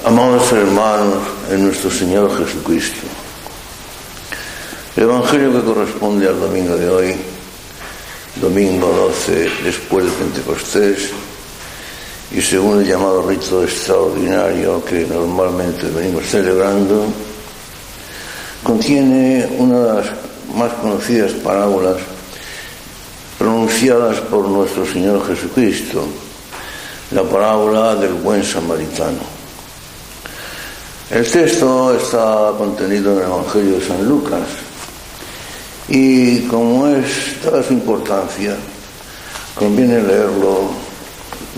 Amados hermanos en nuestro Señor Jesucristo, el Evangelio que corresponde al domingo de hoy, domingo 12 después de Pentecostés, y según el llamado rito extraordinario que normalmente venimos celebrando, contiene una de las más conocidas parábolas pronunciadas por nuestro Señor Jesucristo, la parábola del buen samaritano. El texto está contenido en el Evangelio de San Lucas y como es toda su importancia, conviene leerlo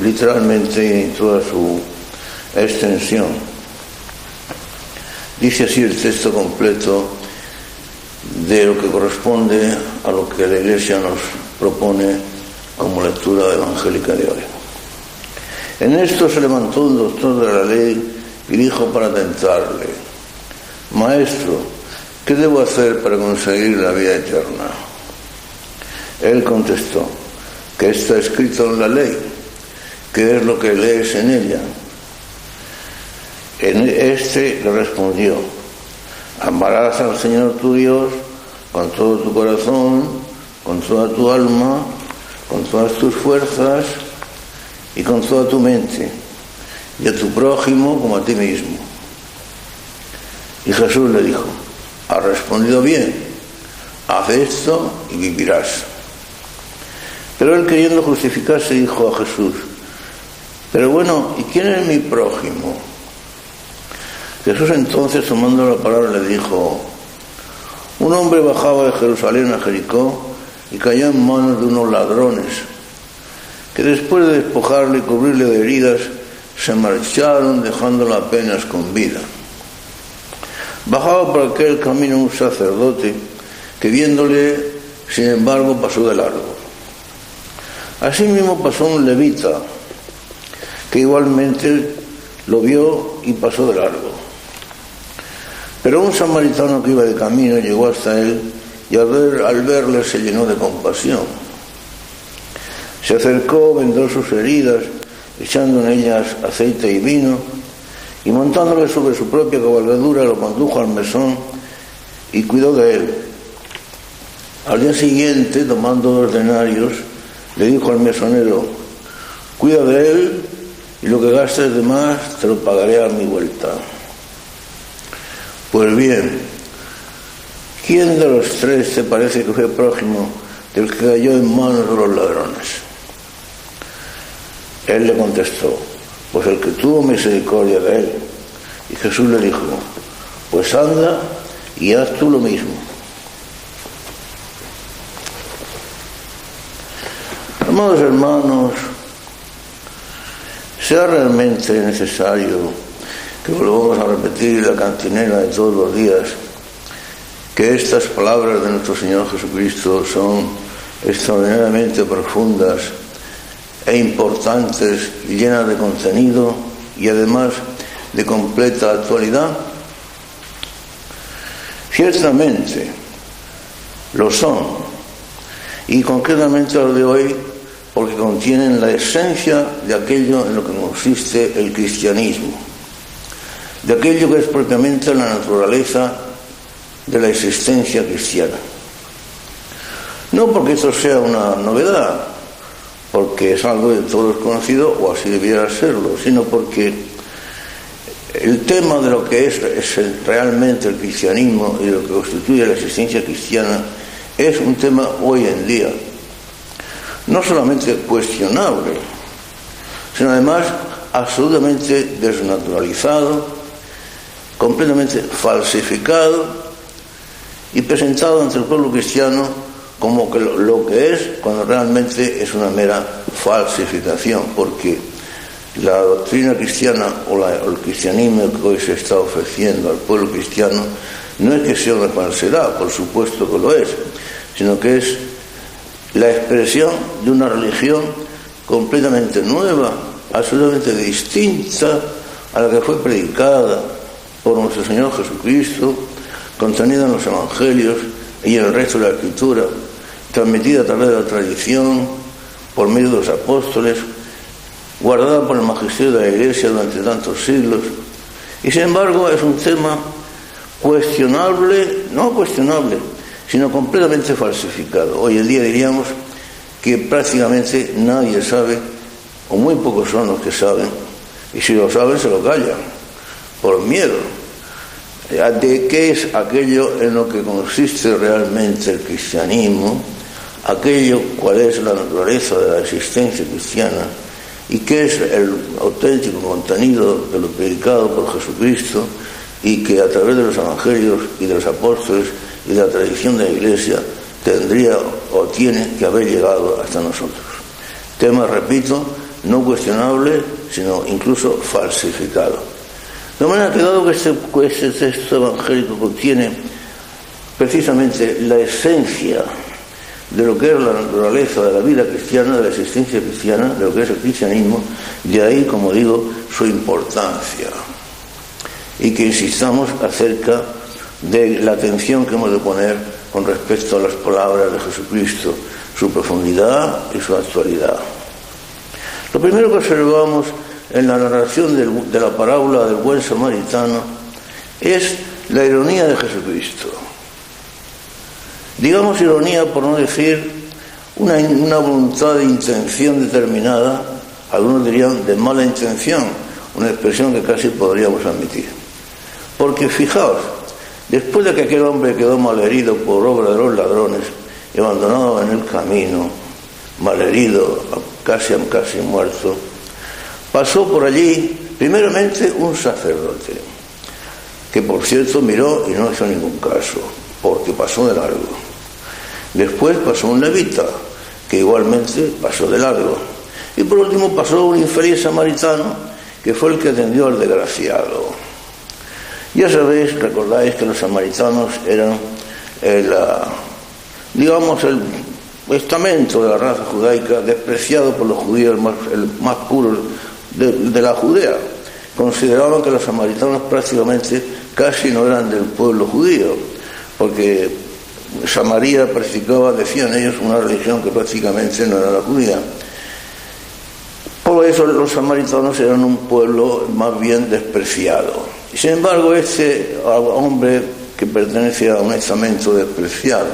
literalmente en toda su extensión. Dice así el texto completo de lo que corresponde a lo que la Iglesia nos propone como lectura evangélica de hoy. En esto se levantó un doctor de la ley y dijo para tentarle: Maestro, ¿qué debo hacer para conseguir la vida eterna? Él contestó: ¿qué está escrito en la ley? ¿Qué es lo que lees en ella? Este le respondió: amarás al Señor tu Dios con todo tu corazón, con toda tu alma, con todas tus fuerzas y con toda tu mente, y a tu prójimo como a ti mismo. Y Jesús le dijo: has respondido bien, haz esto y vivirás. Pero él, queriendo justificarse, dijo a Jesús: pero bueno, ¿y quién es mi prójimo? Jesús entonces, tomando la palabra, le dijo: un hombre bajaba de Jerusalén a Jericó y cayó en manos de unos ladrones, que después de despojarle y cubrirle de heridas, se marcharon dejándolo apenas con vida. Bajaba por aquel camino un sacerdote que, viéndole, sin embargo, pasó de largo. Asimismo pasó un levita que igualmente lo vio y pasó de largo. Pero un samaritano que iba de camino llegó hasta él y al verle se llenó de compasión. Se acercó, vendó sus heridas, echando en ellas aceite y vino, y montándole sobre su propia cabalgadura lo condujo al mesón y cuidó de él. Al día siguiente, tomando 2 denarios, le dijo al mesonero: cuida de él y lo que gastes de más te lo pagaré a mi vuelta. Pues bien, ¿quién de los 3 te parece que fue prójimo del que cayó en manos de los ladrones? Él le contestó: pues el que tuvo misericordia de él. Y Jesús le dijo: pues anda y haz tú lo mismo. Amados hermanos, sea realmente necesario que volvamos a repetir la cantinela de todos los días que estas palabras de nuestro Señor Jesucristo son extraordinariamente profundas e importantes, llenas de contenido y además de completa actualidad. Ciertamente lo son, y concretamente lo de hoy, porque contienen la esencia de aquello en lo que consiste el cristianismo, de aquello que es propiamente la naturaleza de la existencia cristiana. No porque esto sea una novedad, porque es algo de todos conocido, o así debiera serlo, sino porque el tema de lo que es realmente el cristianismo y lo que constituye la existencia cristiana es un tema hoy en día no solamente cuestionable, sino además absolutamente desnaturalizado, completamente falsificado y presentado ante el pueblo cristiano como que lo que es, cuando realmente es una mera falsificación, porque la doctrina cristiana o el cristianismo que hoy se está ofreciendo al pueblo cristiano no es que sea una falsedad, por supuesto que lo es, sino que es la expresión de una religión completamente nueva, absolutamente distinta a la que fue predicada por nuestro Señor Jesucristo, contenida en los Evangelios y en el resto de la Escritura, transmitida a través de la tradición, por medio de los apóstoles, guardada por el magisterio de la Iglesia durante tantos siglos, Y sin embargo es un tema cuestionable, no cuestionable, sino completamente falsificado. Hoy en día diríamos que prácticamente nadie sabe, o muy pocos son los que saben, y si lo saben se lo callan, por miedo, de qué es aquello en lo que consiste realmente el cristianismo, aquello cuál es la naturaleza de la existencia cristiana y qué es el auténtico contenido de lo predicado por Jesucristo y que a través de los evangelios y de los apóstoles y de la tradición de la Iglesia tendría o tiene que haber llegado hasta nosotros. Tema, repito, no cuestionable, sino incluso falsificado. De manera que dado que este texto evangélico contiene precisamente la esencia de lo que es la naturaleza de la vida cristiana, de la existencia cristiana, de lo que es el cristianismo, de ahí, como digo, su importancia. Y que insistamos acerca de la atención que hemos de poner con respecto a las palabras de Jesucristo, su profundidad y su actualidad. Lo primero que observamos en la narración de la parábola del buen samaritano es la ironía de Jesucristo. Digamos ironía por no decir una voluntad de intención determinada, algunos dirían de mala intención, una expresión que casi podríamos admitir. Porque fijaos, después de que aquel hombre quedó malherido por obra de los ladrones y abandonado en el camino, malherido, casi muerto, pasó por allí primeramente un sacerdote, que por cierto miró y no hizo ningún caso, porque pasó de largo. Después pasó un levita, que igualmente pasó de largo. Y por último pasó un infeliz samaritano, que fue el que atendió al desgraciado. Ya sabéis, recordáis que los samaritanos eran el estamento de la raza judaica, despreciado por los judíos, el más puro de la Judea. Consideraban que los samaritanos prácticamente casi no eran del pueblo judío, porque Samaria practicaba, decían ellos, una religión que prácticamente no era la judía. Por eso los samaritanos eran un pueblo más bien despreciado. Y sin embargo, este hombre que pertenece a un estamento despreciado,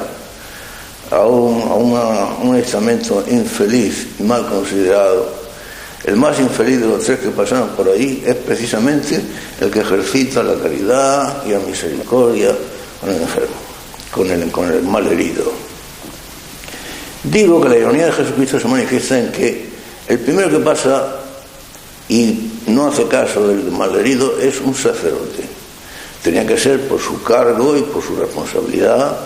a un estamento infeliz y mal considerado, el más infeliz de los tres que pasaron por ahí es precisamente el que ejercita la caridad y la misericordia con el enfermo, con el mal herido. Digo que la ironía de Jesucristo se manifiesta en que el primero que pasa y no hace caso del malherido es un sacerdote. Tenía que ser por su cargo y por su responsabilidad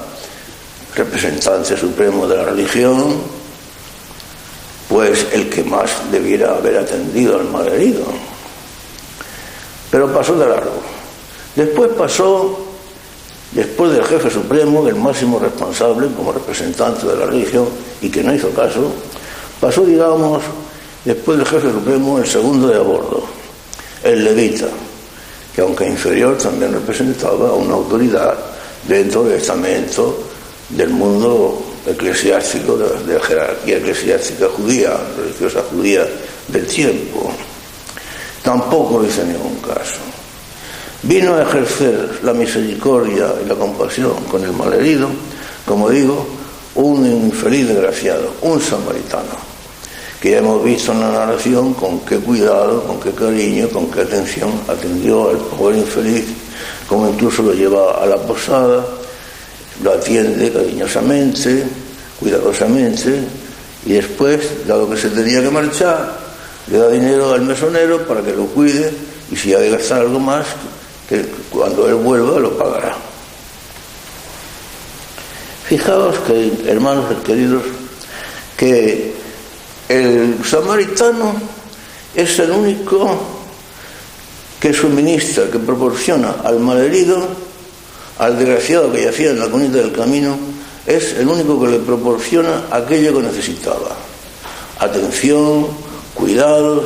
representante supremo de la religión, pues el que más debiera haber atendido al malherido. Pero pasó de largo. Después del jefe supremo, el máximo responsable como representante de la religión, y que no hizo caso, pasó, digamos, después del jefe supremo, el segundo de a bordo, el levita, que aunque inferior también representaba una autoridad dentro del estamento del mundo eclesiástico, de la jerarquía eclesiástica judía, religiosa judía del tiempo. Tampoco hizo ningún caso. Vino a ejercer la misericordia y la compasión con el malherido, como digo, un infeliz desgraciado, un samaritano, que ya hemos visto en la narración con qué cuidado, con qué cariño, con qué atención atendió al pobre infeliz, como incluso lo lleva a la posada, lo atiende cariñosamente, cuidadosamente, y después, dado que se tenía que marchar, le da dinero al mesonero para que lo cuide, y si ha de gastar algo más, que cuando él vuelva lo pagará. Fijaos que, hermanos queridos, que el samaritano es el único que suministra, que proporciona al malherido, al desgraciado que yacía en la cuneta del camino, es el único que le proporciona aquello que necesitaba: atención, cuidados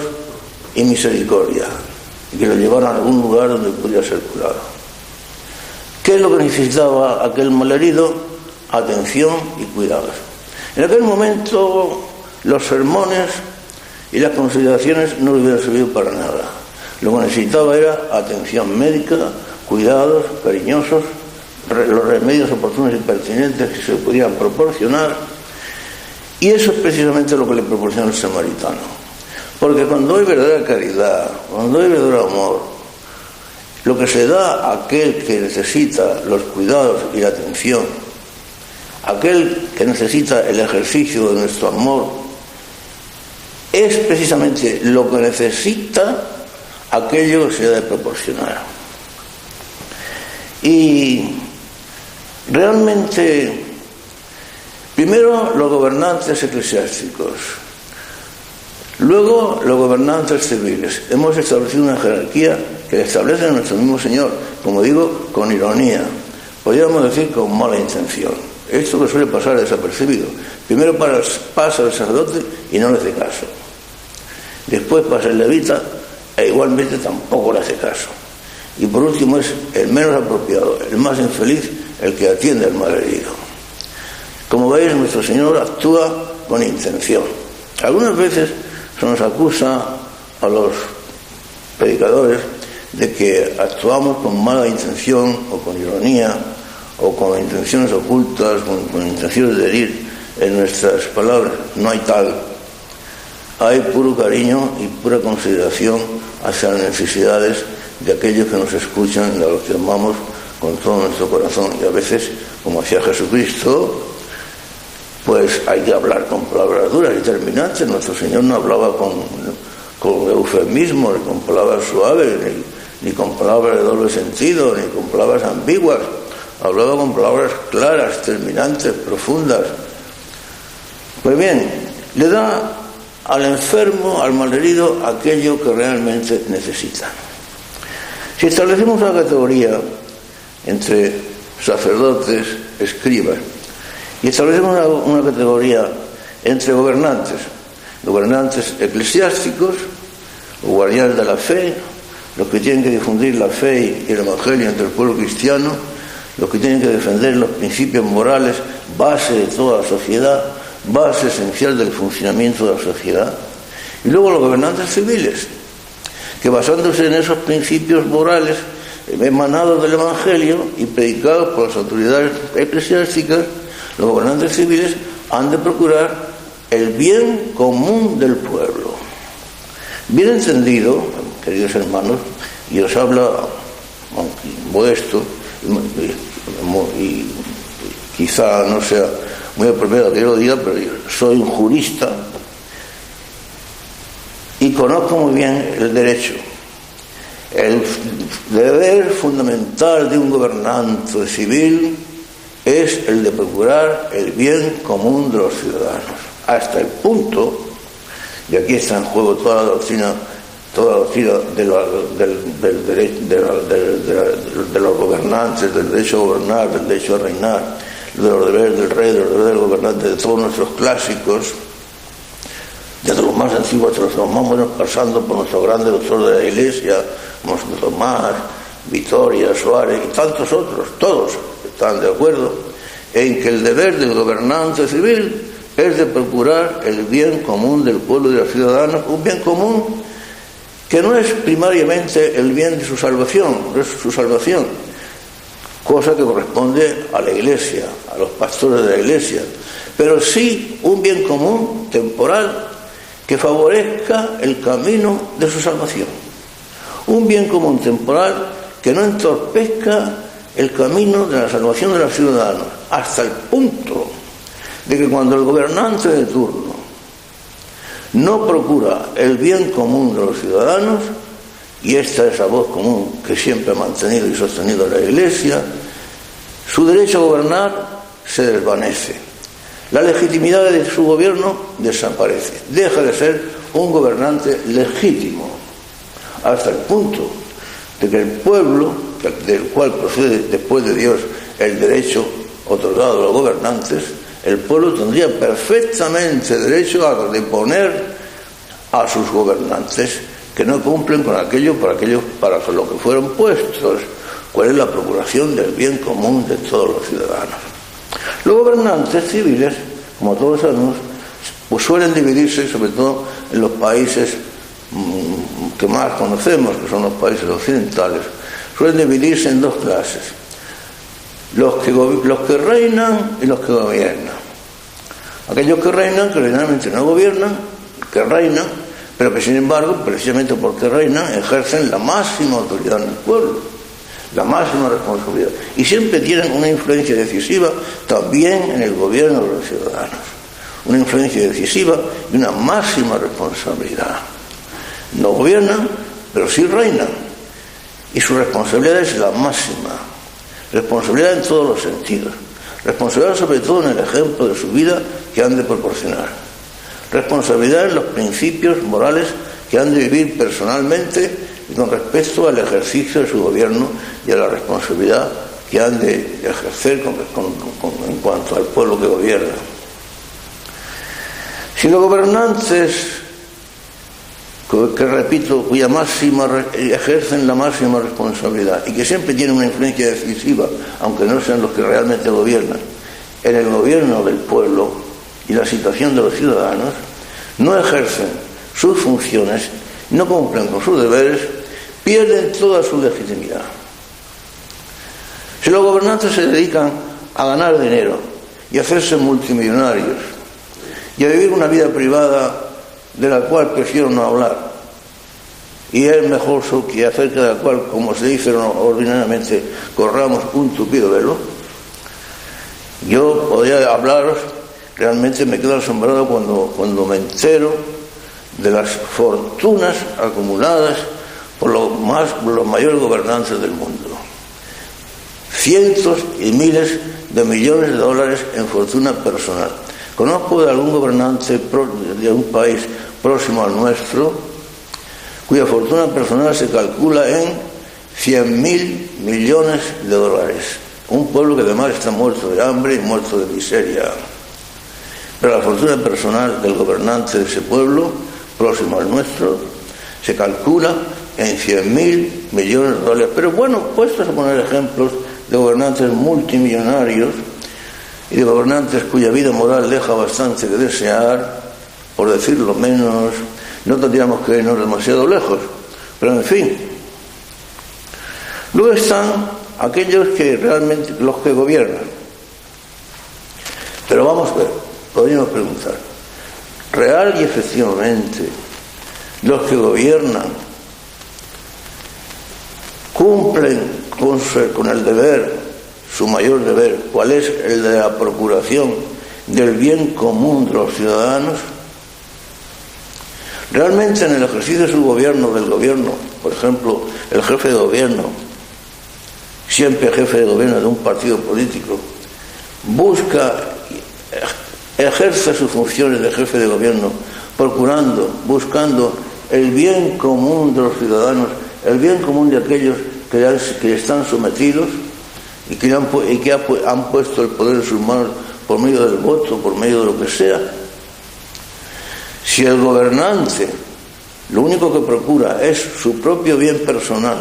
y misericordia, y que lo llevaran a algún lugar donde pudiera ser curado. ¿Qué es lo que necesitaba aquel malherido? Atención y cuidados. En aquel momento los sermones y las consideraciones no le hubieran servido para nada. Lo que necesitaba era atención médica, cuidados cariñosos, los remedios oportunos y pertinentes que se podían proporcionar. Y eso es precisamente lo que le proporciona el samaritano. Porque cuando hay verdadera caridad, cuando hay verdadero amor, lo que se da a aquel que necesita los cuidados y la atención, aquel que necesita el ejercicio de nuestro amor, es precisamente lo que necesita aquello que se ha de proporcionar. Y realmente, primero los gobernantes eclesiásticos, luego los gobernantes civiles. Hemos establecido una jerarquía que establece nuestro mismo Señor, como digo, con ironía, podríamos decir con mala intención. Esto que suele pasar desapercibido. Primero pasa el sacerdote y no le hace caso. Después pasa el levita e igualmente tampoco le hace caso. Y por último es el menos apropiado, el más infeliz, el que atiende al malherido. Como veis, nuestro Señor actúa con intención. Algunas veces se nos acusa a los predicadores de que actuamos con mala intención o con ironía o con intenciones ocultas, con intenciones de herir en nuestras palabras. No hay tal. Hay puro cariño y pura consideración hacia las necesidades de aquellos que nos escuchan y a los que amamos con todo nuestro corazón. Y a veces, como hacía Jesucristo, pues hay que hablar con palabras duras y terminantes. Nuestro Señor no hablaba con eufemismos, ni con palabras suaves, ni con palabras de doble sentido, ni con palabras ambiguas. Hablaba con palabras claras, terminantes, profundas. Pues bien, le da al enfermo, al malherido, aquello que realmente necesita. Si establecemos una categoría entre sacerdotes, escribas, y establecemos una categoría entre gobernantes eclesiásticos, o guardianes de la fe, los que tienen que difundir la fe y el evangelio entre el pueblo cristiano, los que tienen que defender los principios morales, base de toda la sociedad, base esencial del funcionamiento de la sociedad. Y luego los gobernantes civiles, que basándose en esos principios morales emanados del evangelio y predicados por las autoridades eclesiásticas, los gobernantes civiles han de procurar el bien común del pueblo. Bien entendido, queridos hermanos, y os habla modesto, y quizá no sea muy apropiado que yo lo diga, pero yo soy un jurista y conozco muy bien el derecho. El deber fundamental de un gobernante civil es el de procurar el bien común de los ciudadanos, hasta el punto, y aquí está en juego toda la doctrina de los gobernantes, del derecho a gobernar, del derecho a reinar, de los deberes del rey, de los deberes del gobernante, de todos nuestros clásicos, desde los más antiguos hasta los más modernos, pasando por nuestro grande doctor de la Iglesia, como Santo Tomás, Vitoria, Suárez y tantos otros. Todos están de acuerdo en que el deber del gobernante civil es de procurar el bien común del pueblo y de los ciudadanos, un bien común que no es primariamente el bien de su salvación, cosa que corresponde a la Iglesia, a los pastores de la Iglesia, pero sí un bien común temporal que favorezca el camino de su salvación, un bien común temporal que no entorpezca el camino de la salvación de los ciudadanos, hasta el punto de que cuando el gobernante de turno no procura el bien común de los ciudadanos, y esta es la voz común que siempre ha mantenido y sostenido la Iglesia, su derecho a gobernar se desvanece. La legitimidad de su gobierno desaparece. Deja de ser un gobernante legítimo, hasta el punto de que el pueblo, del cual procede después de Dios el derecho otorgado a los gobernantes, el pueblo tendría perfectamente derecho a deponer a sus gobernantes que no cumplen con aquello para lo que fueron puestos. ¿Cuál es la procuración del bien común de todos los ciudadanos? Los gobernantes civiles, como todos sabemos, pues suelen dividirse sobre todo en los países que más conocemos, que son los países occidentales, suelen dividirse en dos clases: los que reinan y los que gobiernan. Aquellos que reinan, que realmente no gobiernan, que reinan, pero que sin embargo, precisamente porque reinan, ejercen la máxima autoridad en el pueblo, la máxima responsabilidad, y siempre tienen una influencia decisiva también en el gobierno de los ciudadanos, una influencia decisiva y una máxima responsabilidad. No gobiernan, pero sí reinan, y su responsabilidad es la máxima, responsabilidad en todos los sentidos, responsabilidad sobre todo en el ejemplo de su vida que han de proporcionar, responsabilidad en los principios morales que han de vivir personalmente y con respecto al ejercicio de su gobierno y a la responsabilidad que han de ejercer en cuanto al pueblo que gobierna. Si los gobernantes, que repito, cuya máxima ejercen la máxima responsabilidad y que siempre tienen una influencia decisiva, aunque no sean los que realmente gobiernan, en el gobierno del pueblo y la situación de los ciudadanos, no ejercen sus funciones, no cumplen con sus deberes, pierden toda su legitimidad. Si los gobernantes se dedican a ganar dinero y a hacerse multimillonarios y a vivir una vida privada de la cual prefiero no hablar, y es mejor que acerca de la cual, como se dice ordinariamente, corramos un tupido velo, yo podría hablaros, realmente me quedo asombrado cuando me entero de las fortunas acumuladas por los mayores gobernantes del mundo. Cientos y miles de millones de dólares en fortuna personal. Conozco de algún gobernante de un país próximo al nuestro cuya fortuna personal se calcula en 100.000 millones de dólares. Un pueblo que además está muerto de hambre y muerto de miseria. Pero la fortuna personal del gobernante de ese pueblo próximo al nuestro se calcula en 100.000 millones de dólares. Pero bueno, puestos a poner ejemplos de gobernantes multimillonarios y de gobernantes cuya vida moral deja bastante que desear, por decirlo menos, no tendríamos que irnos demasiado lejos, pero en fin. Luego están aquellos que realmente, los que gobiernan. Pero vamos a ver, podríamos preguntar, real y efectivamente, los que gobiernan cumplen con el deber, su mayor deber, ¿cuál es? El de la procuración del bien común de los ciudadanos. Realmente en el ejercicio de su gobierno, del gobierno, por ejemplo, el jefe de gobierno, siempre jefe de gobierno de un partido político, ejerce sus funciones de jefe de gobierno, buscando el bien común de los ciudadanos, el bien común de aquellos que están sometidos y que han puesto el poder en sus manos por medio del voto, por medio de lo que sea. Si el gobernante lo único que procura es su propio bien personal,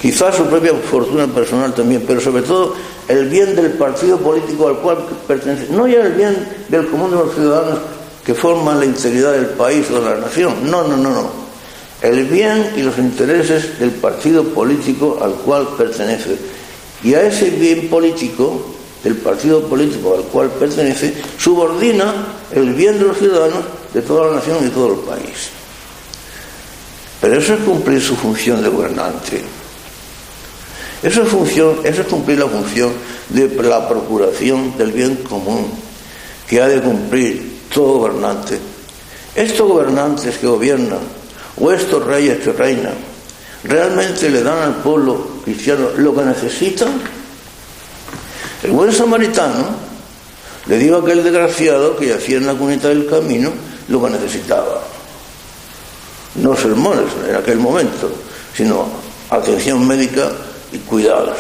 quizás su propia fortuna personal también, pero sobre todo el bien del partido político al cual pertenece, no ya el bien del común de los ciudadanos que forman la integridad del país o de la nación, no. El bien y los intereses del partido político al cual pertenece. Y a ese bien político, del partido político al cual pertenece, subordina el bien de los ciudadanos de toda la nación y de todo el país. Pero eso es cumplir su función de gobernante. Eso es cumplir la función de la procuración del bien común que ha de cumplir todo gobernante. Estos gobernantes que gobiernan o estos reyes que reinan, ¿realmente le dan al pueblo cristiano lo que necesitan? El buen samaritano le dio a aquel desgraciado que yacía en la cuneta del camino lo que necesitaba. No sermones en aquel momento, sino atención médica y cuidados.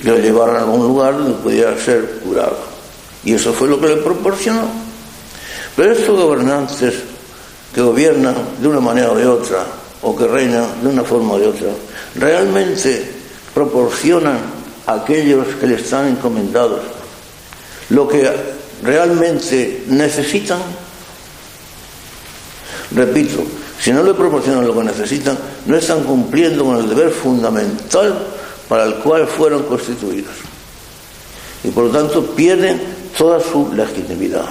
Y lo llevaron a algún lugar donde pudiera ser curado. Y eso fue lo que le proporcionó. Pero estos gobernantes que gobiernan de una manera o de otra, o que reinan de una forma o de otra, realmente proporcionan a aquellos que les están encomendados lo que realmente necesitan. Repito, si no le proporcionan lo que necesitan, no están cumpliendo con el deber fundamental para el cual fueron constituidos. Y por lo tanto pierden toda su legitimidad.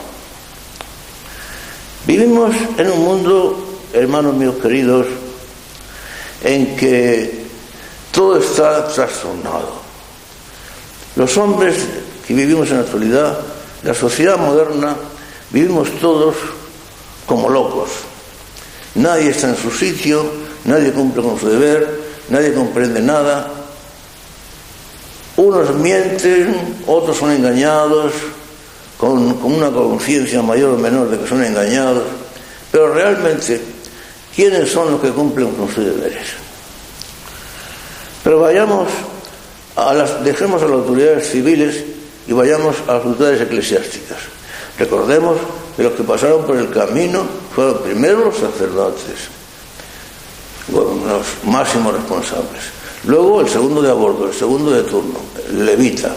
Vivimos en un mundo, hermanos míos queridos, en que todo está trastornado. Los hombres que vivimos en la actualidad, la sociedad moderna, vivimos todos como locos. Nadie está en su sitio, nadie cumple con su deber, nadie comprende nada. Unos mienten, otros son engañados, con una conciencia mayor o menor de que son engañados, pero realmente, ¿quiénes son los que cumplen con sus deberes? Pero dejemos a las autoridades civiles y vayamos a las autoridades eclesiásticas. Recordemos que los que pasaron por el camino fueron primero los sacerdotes, los máximos responsables, luego el segundo de a bordo, el segundo de turno, el levita,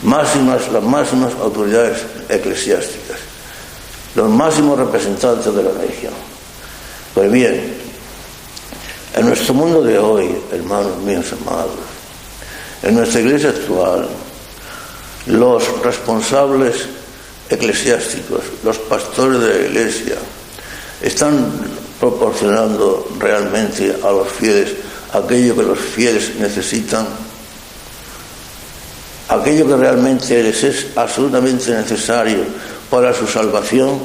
las máximas autoridades eclesiásticas, los máximos representantes de la religión. Pues bien, en nuestro mundo de hoy, hermanos míos amados, en nuestra iglesia actual, los responsables eclesiásticos, los pastores de la iglesia, están proporcionando realmente a los fieles aquello que los fieles necesitan, aquello que realmente les es absolutamente necesario para su salvación.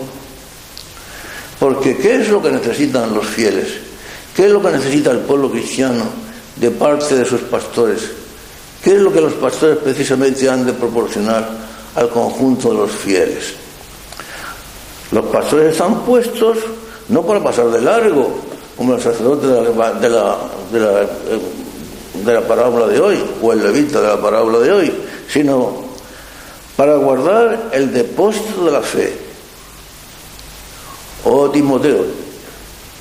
Porque ¿qué es lo que necesitan los fieles? ¿Qué es lo que necesita el pueblo cristiano de parte de sus pastores? ¿Qué es lo que los pastores precisamente han de proporcionar al conjunto de los fieles? Los pastores están puestos no para pasar de largo, como el sacerdote de la parábola de hoy, o el levita de la parábola de hoy, sino para guardar el depósito de la fe. Oh Timoteo,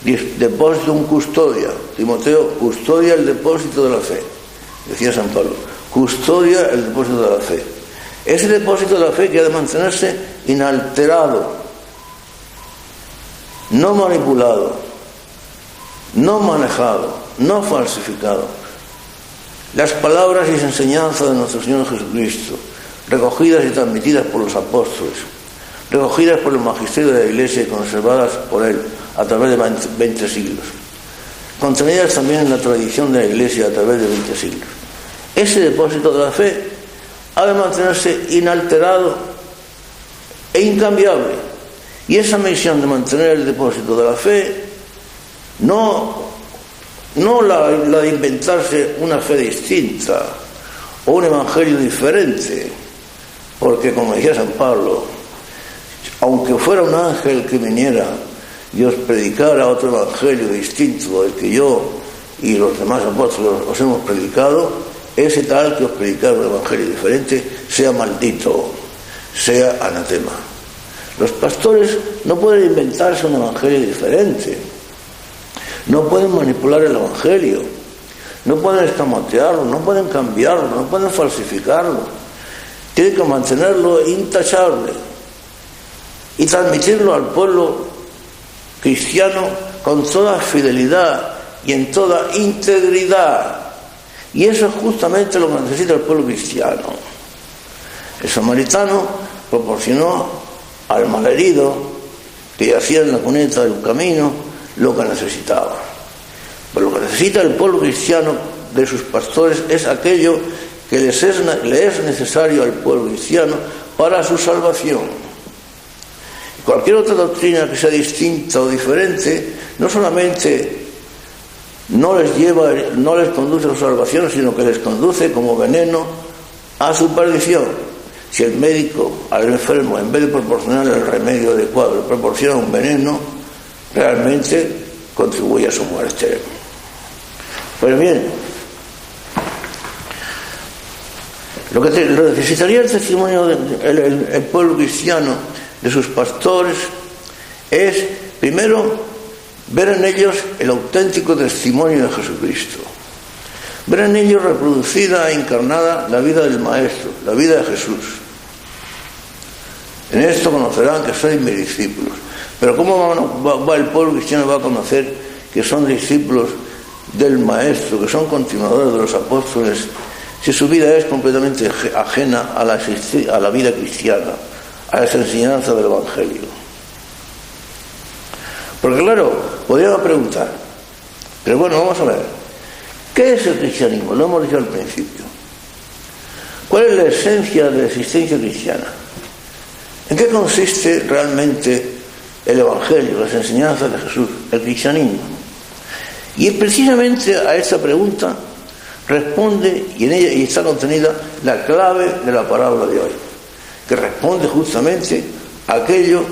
depositum custodia. Timoteo, custodia el depósito de la fe. Decía San Pablo, custodia el depósito de la fe. Ese depósito de la fe que ha de mantenerse inalterado, no manipulado, no manejado, no falsificado. Las palabras y enseñanzas de nuestro Señor Jesucristo, recogidas y transmitidas por los apóstoles, recogidas por el magisterio de la Iglesia y conservadas por él a través de 20 siglos, contenidas también en la tradición de la Iglesia a través de 20 siglos. Ese depósito de la fe ha de mantenerse inalterado e incambiable. Y esa misión de mantener el depósito de la fe, no la de inventarse una fe distinta o un evangelio diferente, porque como decía San Pablo, aunque fuera un ángel que viniera y os predicara otro evangelio distinto del que yo y los demás apóstoles os hemos predicado, ese tal que os predicara un evangelio diferente sea maldito, sea anatema. Los pastores no pueden inventarse un evangelio diferente, no pueden manipular el evangelio, no pueden escamotearlo, no pueden cambiarlo, no pueden falsificarlo. Tienen que mantenerlo intachable y transmitirlo al pueblo cristiano con toda fidelidad y en toda integridad. Y eso es justamente lo que necesita el pueblo cristiano. El samaritano proporcionó al malherido que yacía en la cuneta del camino lo que necesitaba. Pero lo que necesita el pueblo cristiano de sus pastores es aquello que le es necesario al pueblo cristiano para su salvación. Cualquier otra doctrina que sea distinta o diferente no solamente no les conduce a su salvación, sino que les conduce como veneno a su perdición. Si el médico al enfermo, en vez de proporcionarle el remedio adecuado, le proporciona un veneno, realmente contribuye a su muerte. Pues bien, lo que necesitaría el testimonio del pueblo cristiano, de sus pastores, es primero ver en ellos el auténtico testimonio de Jesucristo, ver en ellos reproducida e encarnada la vida del Maestro, la vida de Jesús. En esto conocerán que sois mis discípulos. Pero ¿cómo va el pueblo cristiano va a conocer que son discípulos del Maestro, que son continuadores de los apóstoles, si su vida es completamente ajena a la vida cristiana, a las enseñanzas del Evangelio? Porque claro, podríamos preguntar, pero bueno, vamos a ver, ¿qué es el cristianismo? Lo hemos dicho al principio. ¿Cuál es la esencia de la existencia cristiana? ¿En qué consiste realmente el Evangelio, las enseñanzas de Jesús, el cristianismo? Y precisamente a esta pregunta responde, y en ella está contenida la clave de la parábola de hoy, que responde justamente a aquello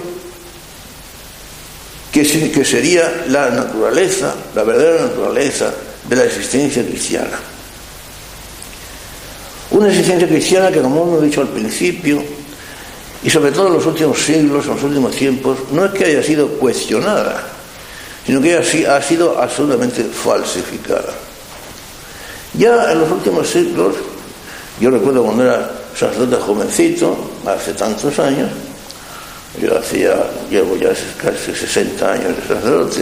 que sería la naturaleza, la verdadera naturaleza de la existencia cristiana. Una existencia cristiana que, como hemos dicho al principio, y sobre todo en los últimos siglos, en los últimos tiempos, no es que haya sido cuestionada, sino que ha sido absolutamente falsificada. Ya en los últimos siglos, yo recuerdo cuando era sacerdote jovencito, hace tantos años, llevo ya casi 60 años de sacerdote,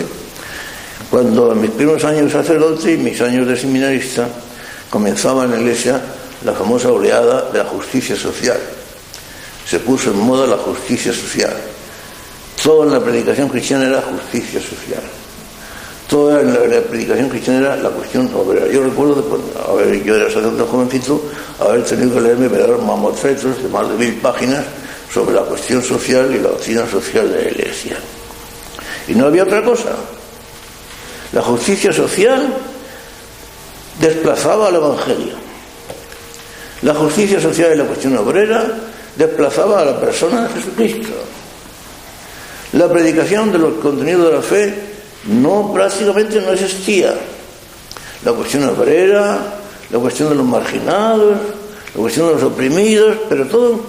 cuando en mis primeros años de sacerdote y mis años de seminarista comenzaba en la Iglesia la famosa oleada de la justicia social. Se puso en moda la justicia social. Toda en la predicación cristiana era justicia social. Toda en la predicación cristiana era la cuestión obrera. Yo recuerdo, yo era sacerdote jovencito, haber tenido que leerme verdaderos mamotretos de más de 1000 páginas sobre la cuestión social y la doctrina social de la Iglesia. Y no había otra cosa. La justicia social desplazaba al Evangelio. La justicia social y la cuestión obrera desplazaba a la persona de Jesucristo. La predicación de los contenidos de la fe prácticamente no existía. La cuestión obrera, la cuestión de los marginados, la cuestión de los oprimidos, pero todo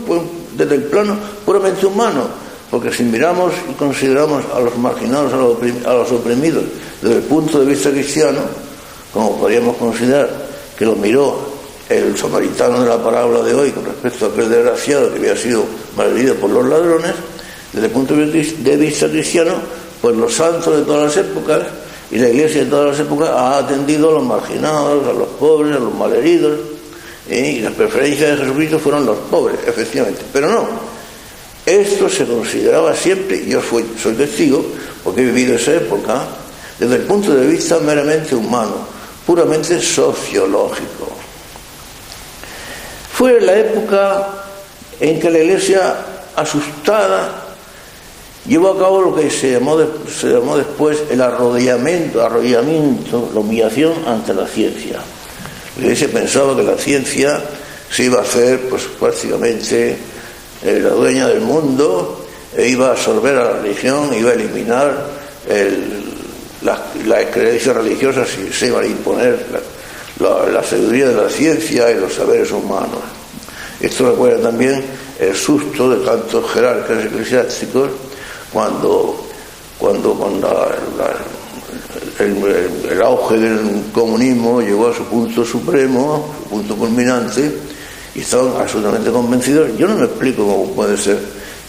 desde el plano puramente humano, porque si miramos y consideramos a los marginados, a los oprimidos desde el punto de vista cristiano, como podríamos considerar que lo miró el samaritano de la parábola de hoy con respecto a aquel desgraciado que había sido malherido por los ladrones, desde el punto de vista cristiano, pues los santos de todas las épocas y la Iglesia de todas las épocas ha atendido a los marginados, a los pobres, a los malheridos, y las preferencias de Jesucristo fueron los pobres, efectivamente. Pero no, esto se consideraba siempre, y yo soy testigo, porque he vivido esa época, desde el punto de vista meramente humano, puramente sociológico. Fue la época en que la Iglesia, asustada, llevó a cabo lo que se llamó después el arrodillamiento, la humillación ante la ciencia. La Iglesia pensaba que la ciencia se iba a hacer pues prácticamente la dueña del mundo, e iba a absorber a la religión, iba a eliminar las creencias religiosas y se iba a imponer la sabiduría de la ciencia y los saberes humanos. Esto recuerda también el susto de tantos jerarcas eclesiásticos cuando el auge del comunismo llegó a su punto supremo, su punto culminante, y estaban absolutamente convencidos. Yo no me explico cómo puede ser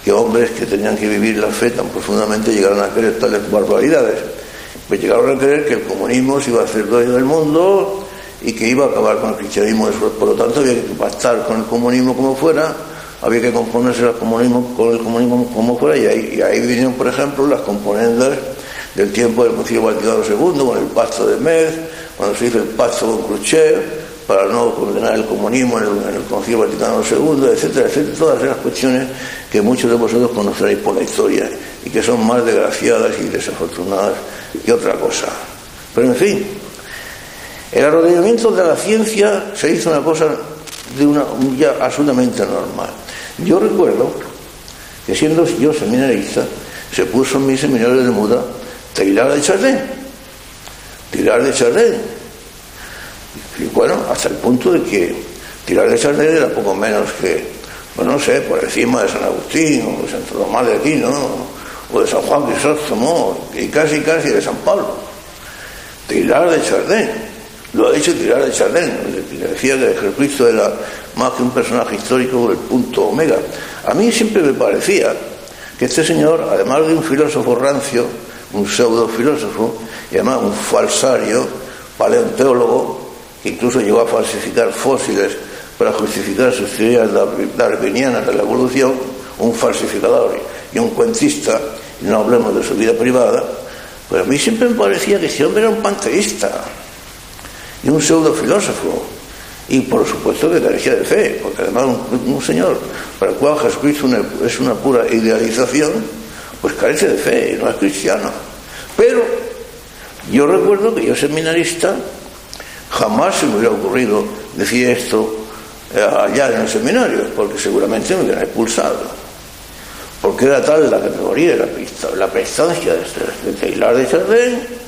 que hombres que tenían que vivir la fe tan profundamente llegaran a creer tales barbaridades. Pues llegaron a creer que el comunismo se iba a hacer dueño del mundo y que iba a acabar con el cristianismo. Por lo tanto, había que pactar con el comunismo como fuera, había que componerse con el comunismo como fuera, y ahí vinieron, por ejemplo, las componendas del tiempo del Concilio Vaticano II, con el pacto de Metz, cuando se hizo el pacto con Khrushchev para no condenar el comunismo en el Concilio Vaticano II, etcétera, etcétera, todas esas cuestiones que muchos de vosotros conoceréis por la historia y que son más desgraciadas y desafortunadas que otra cosa. Pero en fin, el arrodillamiento de la ciencia se hizo una cosa ya absolutamente normal. Yo recuerdo que, siendo yo seminarista, se puso en mi seminario de moda Teilhard de Chardin. Y bueno, hasta el punto de que Teilhard de Chardin era poco menos que, no sé, por encima de San Agustín o de Santo Tomás de Aquino o de San Juan Crisóstomo y casi de San Pablo. Teilhard de Chardin. Lo ha dicho Teilhard de Chardin, que decía que Jesucristo era más que un personaje histórico del punto omega. A mí siempre me parecía que este señor, además de un filósofo rancio, un pseudo filósofo, y además un falsario, paleontólogo, que incluso llegó a falsificar fósiles para justificar sus teorías darwinianas de la evolución, un falsificador y un cuentista, y no hablemos de su vida privada, pues a mí siempre me parecía que ese hombre era un panteísta y un pseudo filósofo, y por supuesto que carecía de fe, porque además un señor para el cual Jesucristo es una pura idealización, pues carece de fe, no es cristiano. Pero yo recuerdo que yo, seminarista, jamás se me hubiera ocurrido decir esto allá en el seminario, porque seguramente me hubieran expulsado, porque era tal la categoría, la prestancia de Teilhard de Chardin,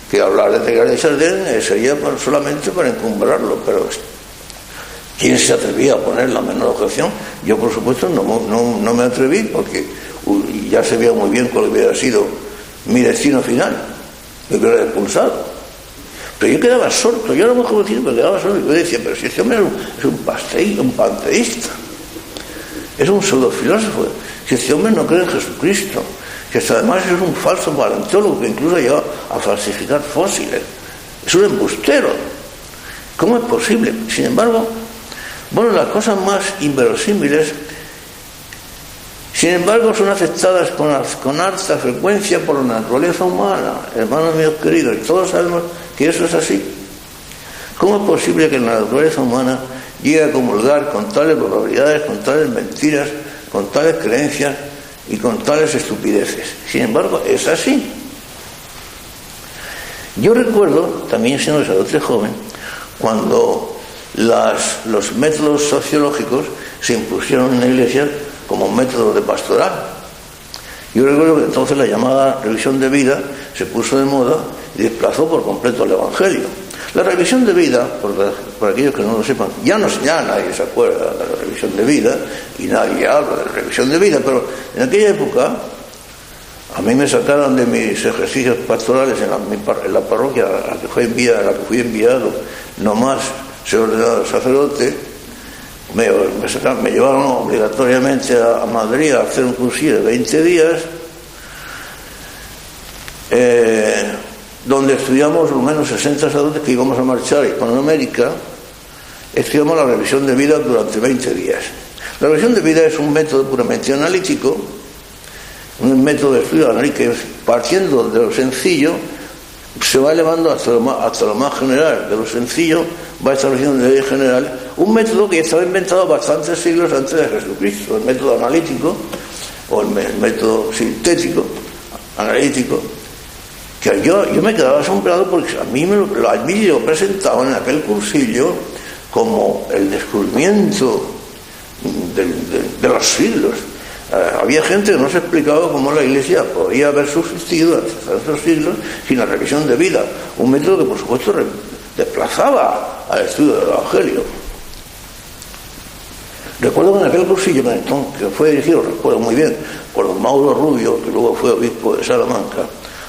que hablar de Teilhard de Chardin sería solamente para encumbrarlo. Pero ¿quién se atrevía a poner la menor objeción? Yo, por supuesto, no me atreví, porque ya se veía muy bien cuál hubiera sido mi destino final, me hubiera expulsado. Pero yo quedaba sordo, yo era muy jovencito, pero quedaba sordo. Yo decía, pero si este hombre es un panteísta, es un pseudo filósofo, si este hombre no cree en Jesucristo, que además es un falso paleontólogo que incluso ha llegado a falsificar fósiles, es un embustero, ¿cómo es posible? Sin embargo, bueno, las cosas más inverosímiles, sin embargo, son aceptadas con alta frecuencia por la naturaleza humana, hermanos míos queridos, y todos sabemos que eso es así. ¿Cómo es posible que la naturaleza humana llegue a comulgar con tales probabilidades, con tales mentiras, con tales creencias y con tales estupideces? Sin embargo, es así. Yo recuerdo, también siendo sacerdote joven, cuando los métodos sociológicos se impusieron en la Iglesia como métodos de pastoral. Yo recuerdo que entonces la llamada revisión de vida se puso de moda y desplazó por completo el Evangelio. La revisión de vida, por aquellos que no lo sepan, ya nadie se acuerda de la revisión de vida y nadie habla de la revisión de vida, pero en aquella época a mí me sacaron de mis ejercicios pastorales en la parroquia a la que fui enviado, nomás ser ordenado sacerdote. Me llevaron obligatoriamente a Madrid a hacer un cursillo de 20 días, donde estudiamos lo menos 60 sacerdotes que íbamos a marchar a Hispanoamérica. Estudiamos la revisión de vida durante 20 días. La revisión de vida es un método puramente analítico, un método de estudio analítico que, partiendo de lo sencillo, se va elevando hasta lo más general. De lo sencillo va estableciendo una idea general, un método que estaba inventado bastantes siglos antes de Jesucristo, el método analítico o el método sintético analítico, que yo me quedaba asombrado porque a mí lo presentaban en aquel cursillo como el descubrimiento de los siglos. Había gente que no se explicaba cómo la Iglesia podía haber subsistido hasta esos siglos sin la revisión de vida, un método que por supuesto desplazaba al estudio del Evangelio. Recuerdo que en aquel cursillo que fue dirigido, recuerdo muy bien, por don Mauro Rubio, que luego fue obispo de Salamanca,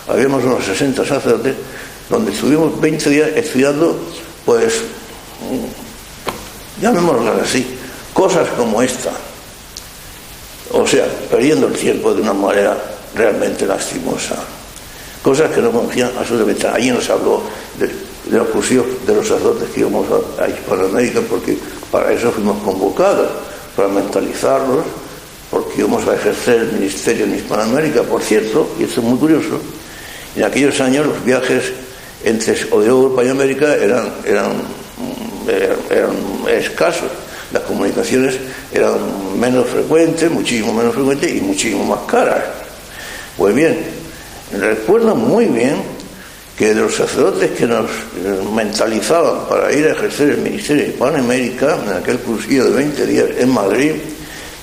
habíamos unos 60 sacerdotes, donde estuvimos 20 días estudiando, pues, llamémoslo así, cosas como esta. O sea, perdiendo el tiempo de una manera realmente lastimosa. Cosas que no conocían absolutamente. Allí nos habló de los cursillos de los sacerdotes que íbamos a Hispanoamérica, porque para eso fuimos convocados, para mentalizarlos, porque íbamos a ejercer el ministerio en Hispanoamérica. Por cierto, y esto es muy curioso, en aquellos años los viajes de Europa y América eran escasos. Las comunicaciones eran menos frecuentes, muchísimo menos frecuentes y muchísimo más caras. Pues bien, recuerdo muy bien que de los sacerdotes que nos mentalizaban para ir a ejercer el ministerio de Hispanoamérica, en aquel cursillo de 20 días en Madrid,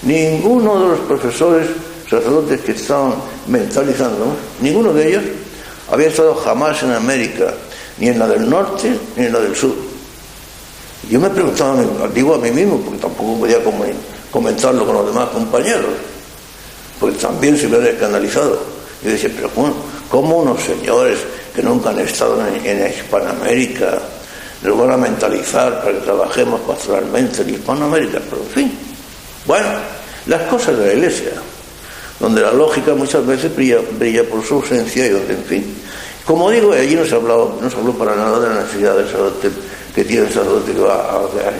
ninguno de los profesores sacerdotes que estaban mentalizando, ninguno de ellos había estado jamás en América, ni en la del norte ni en la del sur. Yo me preguntaba, digo a mí mismo, porque tampoco podía comentarlo con los demás compañeros, porque también se me había escandalizado. Yo decía, pero bueno, ¿cómo unos señores que nunca han estado en Hispanoamérica nos van a mentalizar para que trabajemos pastoralmente en Hispanoamérica? Pero en fin, bueno, las cosas de la Iglesia. donde la lógica muchas veces brilla por su ausencia y donde, en fin. Como digo, allí no se habló para nada de la necesidad del sacerdote que tiene el sacerdote que va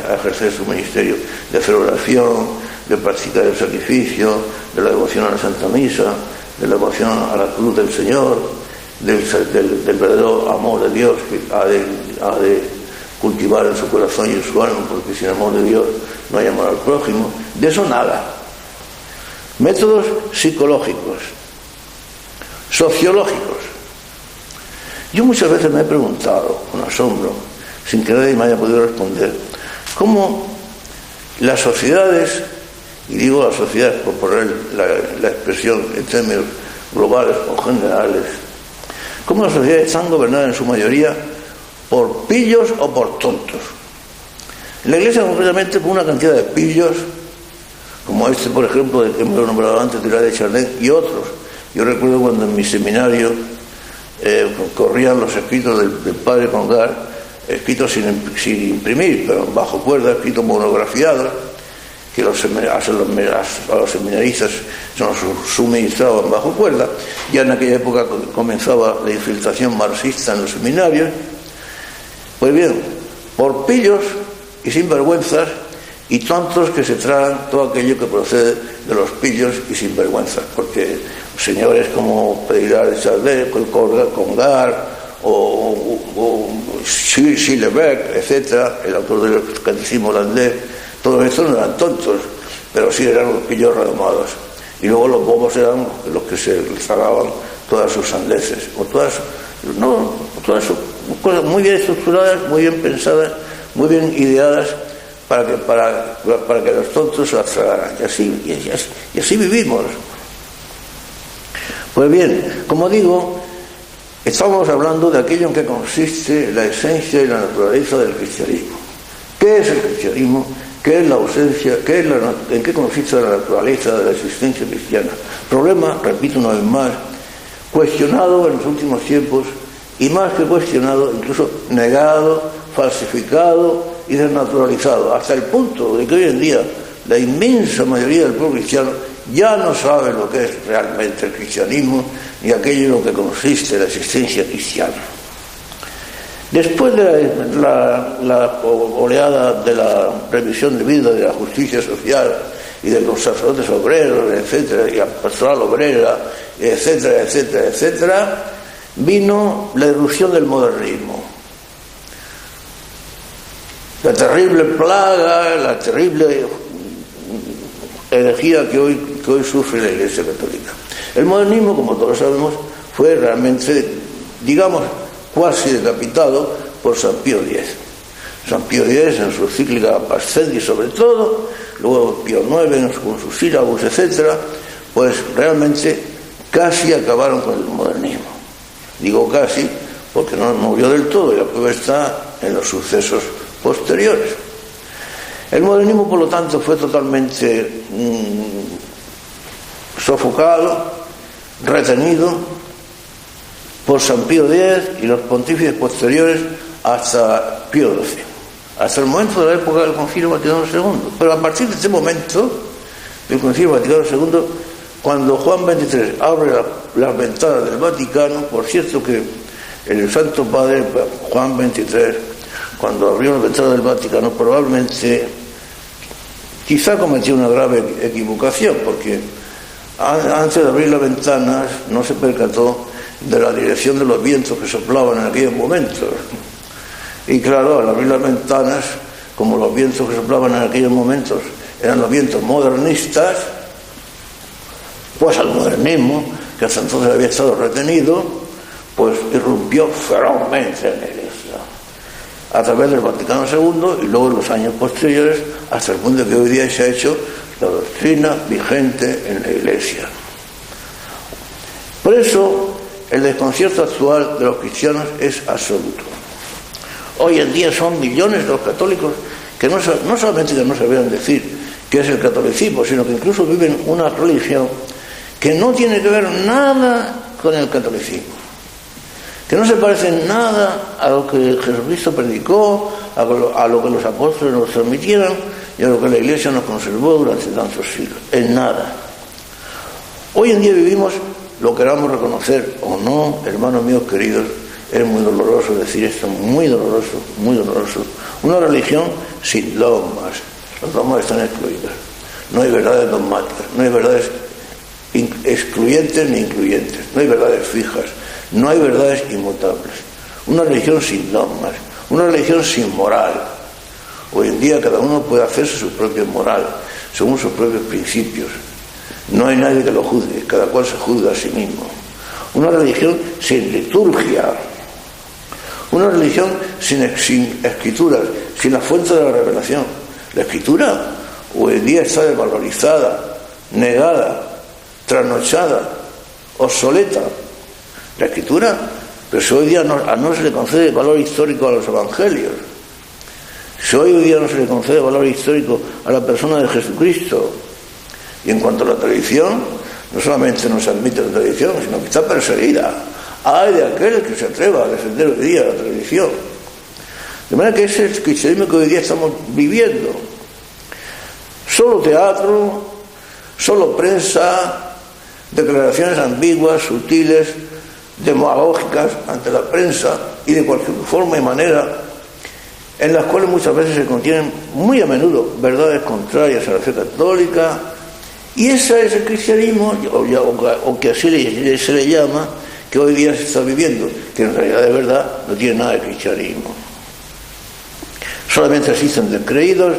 a ejercer su ministerio, de hacer oración, de practicar el sacrificio, de la devoción a la Santa Misa, de la devoción a la cruz del Señor, del verdadero amor de Dios que ha de cultivar en su corazón y en su alma, porque sin amor de Dios no hay amor al prójimo. De eso nada. Métodos psicológicos, sociológicos. Yo muchas veces me he preguntado, con asombro, sin que nadie me haya podido responder, cómo las sociedades, y digo las sociedades por poner la expresión en términos globales o generales, cómo las sociedades están gobernadas en su mayoría por pillos o por tontos. En la Iglesia concretamente por una cantidad de pillos, como este, por ejemplo, que me lo he nombrado antes, de Hilaire de Charnet y otros. Yo recuerdo cuando en mi seminario corrían los escritos del padre Congar, escritos sin imprimir, pero bajo cuerda, escritos monografiados, que a los seminaristas se nos suministraban bajo cuerda. Ya en aquella época comenzaba la infiltración marxista en los seminarios. Pues bien, por pillos y sinvergüenzas y tontos que se tragan todo aquello que procede de los pillos y sinvergüenzas, porque señores como Hilaire de Charnet, Congar o Schilleberg, etcétera, el autor del Catecismo holandés, todos estos no eran tontos, pero sí eran los pillos redomados. Y luego los bobos eran los que se tragaban todas sus sandeces, o todas sus cosas muy bien estructuradas, muy bien pensadas, muy bien ideadas para que los tontos se las tragaran. Y así vivimos. Pues bien, como digo, estamos hablando de aquello en que consiste la esencia y la naturaleza del cristianismo. ¿Qué es el cristianismo? ¿Qué es la ausencia? ¿En qué consiste la naturaleza de la existencia cristiana? Problema, repito una vez más, cuestionado en los últimos tiempos, y más que cuestionado, incluso negado, falsificado y desnaturalizado, hasta el punto de que hoy en día la inmensa mayoría del pueblo cristiano ya no sabe lo que es realmente el cristianismo ni aquello en lo que consiste la existencia cristiana. Después de la oleada de la revisión de vida, de la justicia social y de los sacerdotes obreros, etcétera, y la pastoral obrera, etcétera, etcétera, etcétera, vino la irrupción del modernismo. La terrible plaga, la terrible herejía que hoy sufre la Iglesia Católica. El modernismo, como todos sabemos, fue realmente, digamos, cuasi decapitado por San Pío X. San Pío X en su encíclica Pascendi sobre todo, luego Pío IX con sus sílabus, etcétera, pues realmente casi acabaron con el modernismo. Digo casi porque no murió del todo, y la prueba está en los sucesos posteriores. El modernismo, por lo tanto, fue totalmente sofocado, retenido por San Pío X y los pontífices posteriores hasta Pío XII, hasta el momento de la época del Concilio Vaticano II. Pero a partir de este momento del Concilio Vaticano II, cuando Juan XXIII abre las ventanas del Vaticano, por cierto que el Santo Padre Juan XXIII, cuando abrió las ventanas del Vaticano, probablemente quizá cometió una grave equivocación, porque antes de abrir las ventanas no se percató de la dirección de los vientos que soplaban en aquellos momentos. Y claro, al abrir las ventanas, como los vientos que soplaban en aquellos momentos eran los vientos modernistas, pues al modernismo, que hasta entonces había estado retenido, pues irrumpió ferozmente en la Iglesia, a través del Vaticano II y luego en los años posteriores, hasta el punto que hoy día se ha hecho la doctrina vigente en la Iglesia. Por eso, el desconcierto actual de los cristianos es absoluto. Hoy en día son millones de los católicos que no solamente que no sabían decir qué es el catolicismo, sino que incluso viven una religión que no tiene que ver nada con el catolicismo, que no se parece en nada a lo que Jesucristo predicó, a lo que los apóstoles nos transmitieron y a lo que la Iglesia nos conservó durante tantos siglos. En nada. Hoy en día vivimos, lo queramos reconocer o no, hermanos míos queridos, es muy doloroso decir esto, muy doloroso, una religión sin dogmas. Los dogmas están excluidos. No hay verdades dogmáticas, no hay verdades excluyentes ni incluyentes, no hay verdades fijas, no hay verdades inmutables. Una religión sin dogmas, una religión sin moral. Hoy en día cada uno puede hacerse su propia moral, según sus propios principios. No hay nadie que lo juzgue, cada cual se juzga a sí mismo. Una religión sin liturgia, una religión sin escrituras, sin la fuente de la revelación. La escritura hoy en día está desvalorizada, negada, trasnochada, obsoleta. La escritura, pero si hoy día no se le concede valor histórico a los evangelios, si hoy día no se le concede valor histórico a la persona de Jesucristo. Y en cuanto a la tradición, no solamente no se admite la tradición, sino que está perseguida. Hay de aquel que se atreva a defender hoy día la tradición. De manera que ese es el cristianismo que hoy día estamos viviendo. Solo teatro, solo prensa, declaraciones ambiguas, sutiles, demagógicas ante la prensa y de cualquier forma y manera, en las cuales muchas veces se contienen muy a menudo verdades contrarias a la fe católica. Y ese es el cristianismo, o que así se le llama, que hoy día se está viviendo, que en realidad de verdad no tiene nada de cristianismo. Solamente existen descreídos,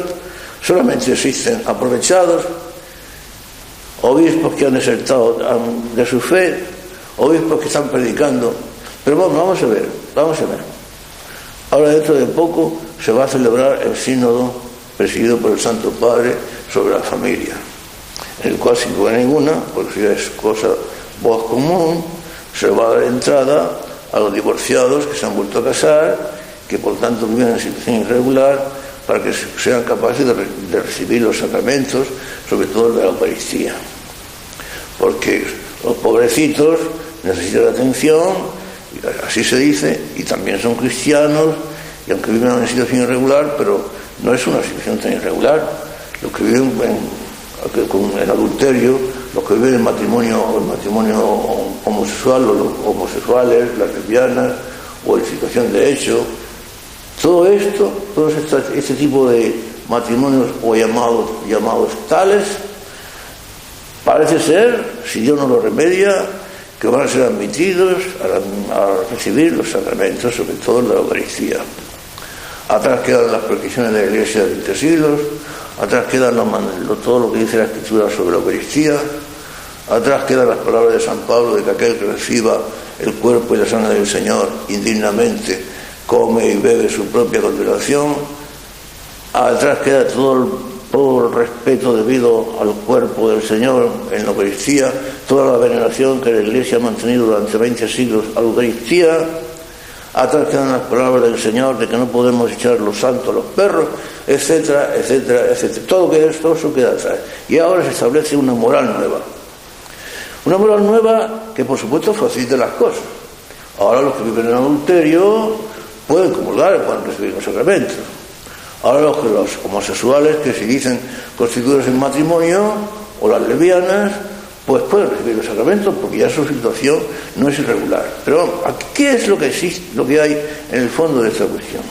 solamente existen aprovechados, obispos que han desertado de su fe, obispos que están predicando. Pero bueno, vamos a ver. Ahora dentro de poco se va a celebrar el sínodo presidido por el Santo Padre sobre la familia, en el cual sin duda ninguna, porque si es voz común, se va a dar entrada a los divorciados que se han vuelto a casar, que por tanto viven en situación irregular, para que sean capaces de recibir los sacramentos, sobre todo el de la Eucaristía. Porque los pobrecitos necesitan atención, así se dice, y también son cristianos, y aunque viven en situación irregular, pero no es una situación tan irregular. Los que viven en adulterio, los que viven en matrimonio homosexual, o los homosexuales, las lesbianas, o en situación de hecho, todo este tipo de matrimonios o llamados tales, parece ser, si Dios no lo remedia, que van a ser admitidos a recibir los sacramentos, sobre todo la Eucaristía. Atrás quedan las prescripciones de la Iglesia de 20 siglos, atrás quedan todo lo que dice la Escritura sobre la Eucaristía, atrás quedan las palabras de San Pablo de que aquel que reciba el cuerpo y la sangre del Señor indignamente come y bebe su propia condenación. Atrás queda todo el respeto debido al cuerpo del Señor en la Eucaristía, toda la veneración que la Iglesia ha mantenido durante 20 siglos a la Eucaristía. Atrás quedan las palabras del Señor de que no podemos echar los santos a los perros, etcétera, etcétera, etcétera. Todo eso queda atrás. Y ahora se establece una moral nueva. Una moral nueva que por supuesto facilita las cosas. Ahora los que viven en adulterio pueden comulgar, pueden recibir los sacramentos. Ahora los homosexuales que se dicen constituidos en matrimonio, o las lesbianas, pues pueden recibir los sacramentos porque ya su situación no es irregular. Pero ¿qué es lo que existe, lo que hay en el fondo de esta cuestión?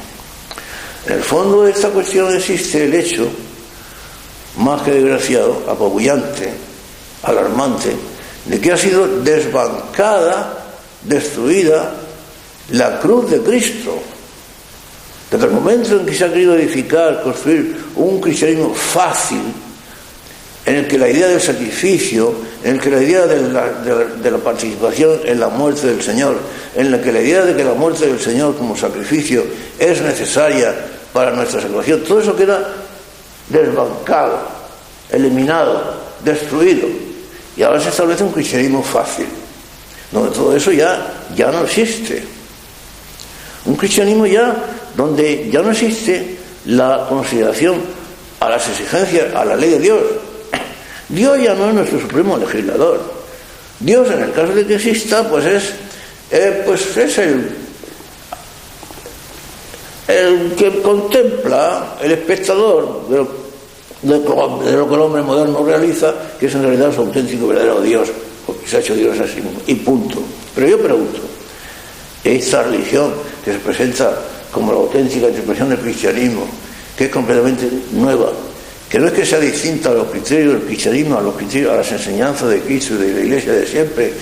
En el fondo de esta cuestión existe el hecho, más que desgraciado, apabullante, alarmante, de que ha sido desbancada, destruida la cruz de Cristo. Desde el momento en que se ha querido edificar, construir un cristianismo fácil, en el que la idea del sacrificio, en el que la idea de la participación en la muerte del Señor, en la que la idea de que la muerte del Señor como sacrificio es necesaria para nuestra salvación, todo eso queda desbancado, eliminado, destruido. Y ahora se establece un cristianismo fácil, donde todo eso ya no existe. Un cristianismo donde ya no existe la consideración a las exigencias, a la ley de Dios. Dios ya no es nuestro supremo legislador. Dios, en el caso de que exista, pues es el que contempla, el espectador de lo que el hombre moderno realiza, que es en realidad su auténtico verdadero Dios, se ha hecho Dios a sí mismo, y punto. Pero yo pregunto, esta religión que se presenta como la auténtica expresión del cristianismo, que es completamente nueva, que no es que sea distinta a los criterios del cristianismo, a las enseñanzas de Cristo y de la Iglesia de siempre,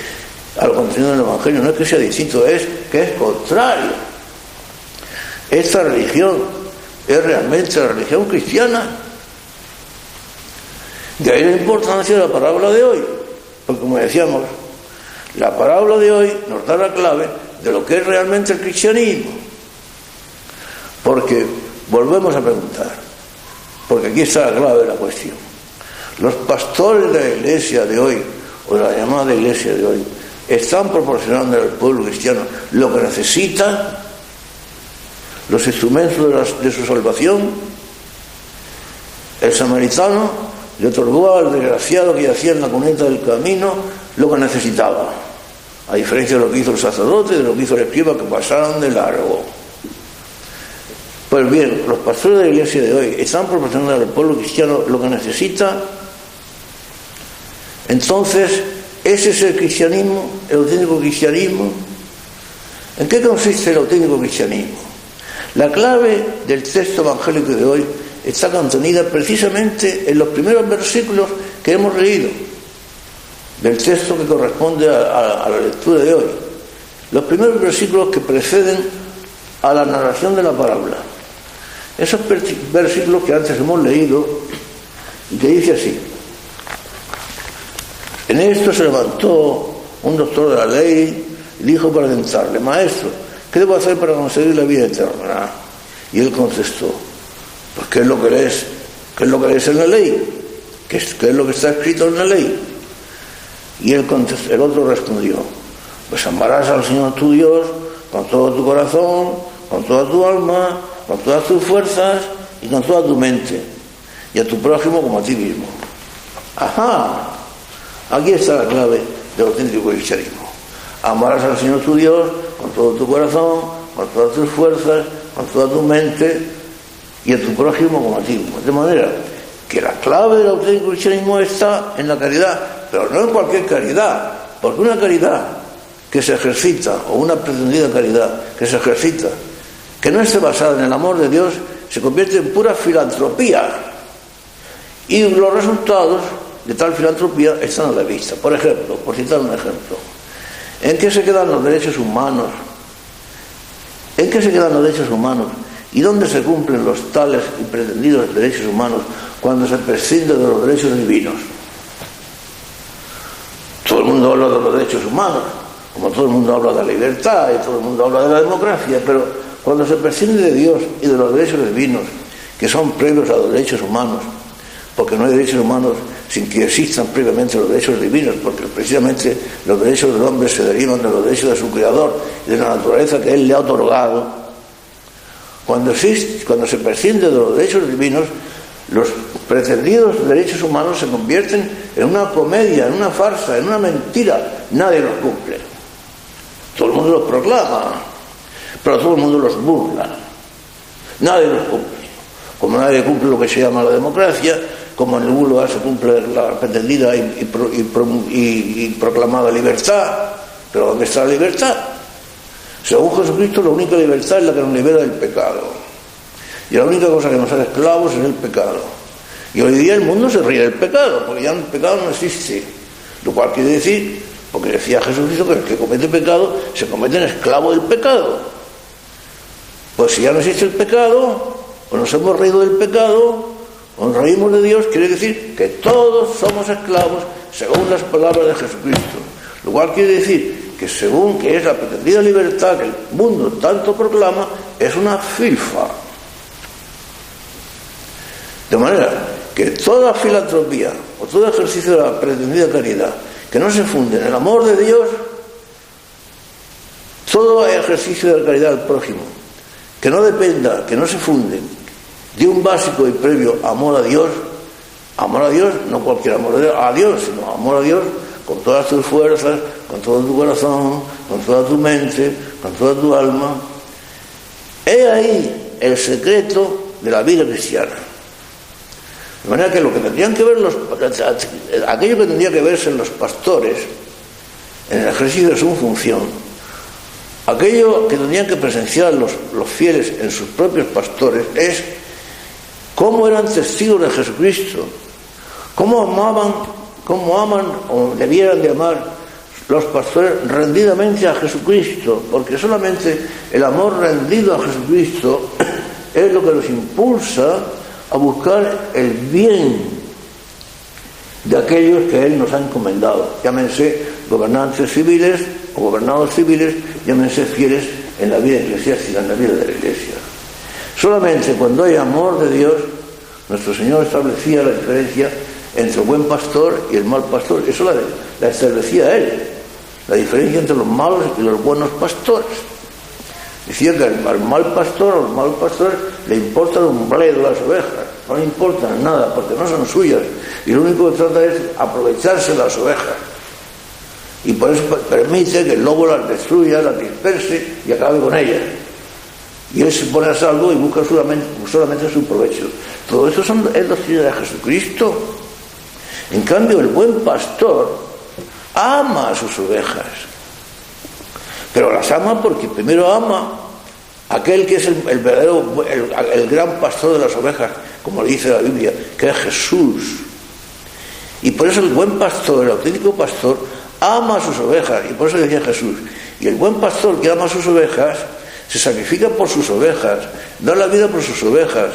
a lo contenido del Evangelio, no es que sea distinto, es que es contrario. Esta religión es realmente la religión cristiana. De ahí la importancia de la parábola de hoy, porque como decíamos, la parábola de hoy nos da la clave de lo que es realmente el cristianismo. Porque volvemos a preguntar, porque aquí está la clave de la cuestión. Los pastores de la iglesia de hoy, o de la llamada iglesia de hoy, están proporcionando al pueblo cristiano lo que necesita, los instrumentos de su salvación. El samaritano le otorgó al desgraciado que yacía en la cuneta del camino lo que necesitaba, a diferencia de lo que hizo el sacerdote y de lo que hizo el escriba, que pasaron de largo. Pues bien, los pastores de la iglesia de hoy están proporcionando al pueblo cristiano lo que necesita. Entonces, ¿ese es el cristianismo, el auténtico cristianismo? ¿En qué consiste el auténtico cristianismo? La clave del texto evangélico de hoy está contenida precisamente en los primeros versículos que hemos leído del texto que corresponde a la lectura de hoy. Los primeros versículos que preceden a la narración de la parábola. Esos versículos que antes hemos leído, y que dice así: en esto se levantó un doctor de la ley y dijo para tentarle: Maestro, ¿qué debo hacer para conseguir la vida eterna? Y él contestó: pues ¿qué es lo que lees? ¿Qué es lo que lees en la ley? ¿Qué es lo que está escrito en la ley? Y el otro respondió: pues amarás al Señor tu Dios con todo tu corazón, con toda tu alma, con todas tus fuerzas y con toda tu mente, y a tu prójimo como a ti mismo. ¡Ajá! Aquí está la clave del auténtico cristianismo. Amarás al Señor tu Dios con todo tu corazón, con todas tus fuerzas, con toda tu mente, y a tu prójimo como a ti mismo. De manera que la clave del auténtico cristianismo está en la caridad, pero no en cualquier caridad, porque una caridad que se ejercita, o una pretendida caridad que se ejercita, que no esté basada en el amor de Dios, se convierte en pura filantropía. Y los resultados de tal filantropía están a la vista. Por ejemplo, por citar un ejemplo, ¿en qué se quedan los derechos humanos? ¿En qué se quedan los derechos humanos? ¿Y dónde se cumplen los tales y pretendidos derechos humanos cuando se prescinde de los derechos divinos? Todo el mundo habla de los derechos humanos, como todo el mundo habla de la libertad y todo el mundo habla de la democracia, pero cuando se prescinde de Dios y de los derechos divinos, que son previos a los derechos humanos, porque no hay derechos humanos sin que existan previamente los derechos divinos, porque precisamente los derechos del hombre se derivan de los derechos de su creador y de la naturaleza que él le ha otorgado. Cuando se prescinde de los derechos divinos, los pretendidos derechos humanos se convierten en una comedia, en una farsa, en una mentira. Nadie los cumple. Todo el mundo los proclama, pero todo el mundo los burla. Nadie los cumple. Como nadie cumple lo que se llama la democracia, como en el burla se cumple la pretendida y proclamada libertad. Pero ¿dónde está la libertad? Según Jesucristo, la única libertad es la que nos libera del pecado. Y la única cosa que nos hace esclavos es el pecado. Y hoy día el mundo se ríe del pecado, porque ya el pecado no existe. Lo cual quiere decir, porque decía Jesucristo, que el que comete pecado se convierte en esclavo del pecado. Pues si ya no existe el pecado, o nos hemos reído del pecado, o nos reímos de Dios, quiere decir que todos somos esclavos según las palabras de Jesucristo. Lo cual quiere decir que según que es la pretendida libertad que el mundo tanto proclama, es una filfa. De manera que toda filantropía o todo ejercicio de la pretendida caridad que no se funde en el amor de Dios, todo ejercicio de la caridad al prójimo que no dependa, que no se funde de un básico y previo amor a Dios, no cualquier amor a Dios, sino amor a Dios con todas tus fuerzas, con todo tu corazón, con toda tu mente, con toda tu alma. He ahí el secreto de la vida cristiana. De manera que lo que tendrían que ver aquello que tendría que verse en los pastores en el ejercicio de su función, aquello que tenían que presenciar los fieles en sus propios pastores es cómo eran testigos de Jesucristo, cómo aman o debieran de amar los pastores rendidamente a Jesucristo, porque solamente el amor rendido a Jesucristo es lo que los impulsa a buscar el bien de aquellos que Él nos ha encomendado, llámense gobernantes civiles o gobernados civiles, llámense fieles en la vida eclesiástica, en la vida de la Iglesia. Solamente cuando hay amor de Dios, nuestro Señor establecía la diferencia entre el buen pastor y el mal pastor. Eso la establecía Él, la diferencia entre los malos y los buenos pastores. Decía que al mal pastor, a los malos pastores, le importa un bledo las ovejas, no le importan nada, porque no son suyas, y lo único que trata es aprovecharse de las ovejas. Y por eso permite que el lobo las destruya, las disperse y acabe con ellas. Y él se pone a salvo y busca solamente su provecho. Todo eso es doctrina de Jesucristo. En cambio, el buen pastor ama a sus ovejas, pero las ama porque primero ama a aquel que es el verdadero, el gran pastor de las ovejas, como le dice la Biblia, que es Jesús. Y por eso el buen pastor, el auténtico pastor, ama a sus ovejas, y por eso decía Jesús, y el buen pastor que ama a sus ovejas se sacrifica por sus ovejas, da la vida por sus ovejas,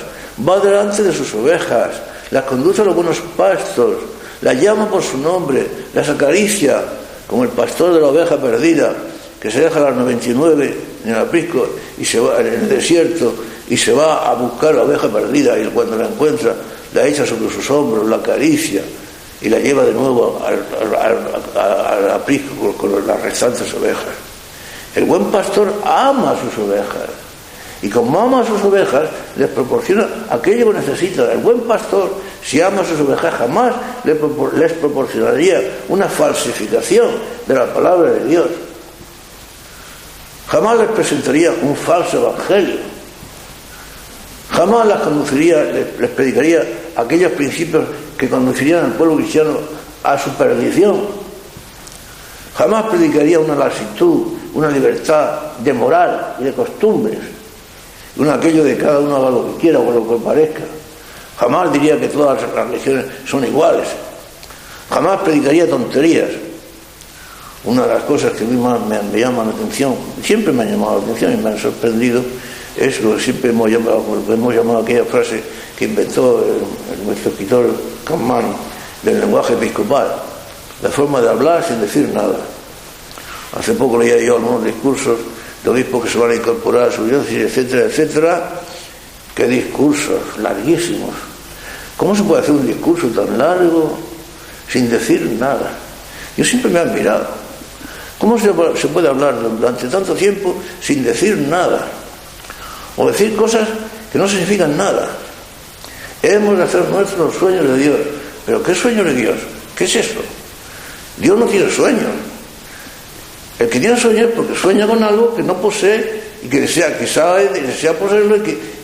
va delante de sus ovejas, las conduce a los buenos pastos, las llama por su nombre, las acaricia, como el pastor de la oveja perdida, que se deja las 99 en el aprisco y se va en el desierto y se va a buscar la oveja perdida, y cuando la encuentra la echa sobre sus hombros, la acaricia y la lleva de nuevo al aprisco con las restantes ovejas. El buen pastor ama a sus ovejas, y como ama a sus ovejas les proporciona aquello que necesitan. El buen pastor, si ama a sus ovejas, jamás les proporcionaría una falsificación de la palabra de Dios, jamás les presentaría un falso evangelio, jamás les predicaría aquellos principios que conducirían al pueblo cristiano a su perdición, jamás predicaría una laxitud, una libertad de moral y de costumbres, aquello de cada uno haga lo que quiera o lo que parezca. Jamás diría que todas las religiones son iguales, jamás predicaría tonterías. Una de las cosas que a mí más me llama la atención, siempre me ha llamado la atención y me ha sorprendido, es lo que siempre hemos llamado aquella frase que inventó nuestro escritor Kahneman del lenguaje episcopal, la forma de hablar sin decir nada. Hace poco leía yo algunos discursos de obispos que se van a incorporar a su diócesis, etcétera, etcétera. ¡Qué discursos larguísimos! ¿Cómo se puede hacer un discurso tan largo sin decir nada? Yo siempre me he admirado. ¿Cómo se puede hablar durante tanto tiempo sin decir nada? O decir cosas que no significan nada. Hemos de hacer nuestros los sueños de Dios. ¿Pero qué sueños de Dios? ¿Qué es eso? Dios no tiene sueños. El que tiene sueños es porque sueña con algo que no posee y que desea poseerlo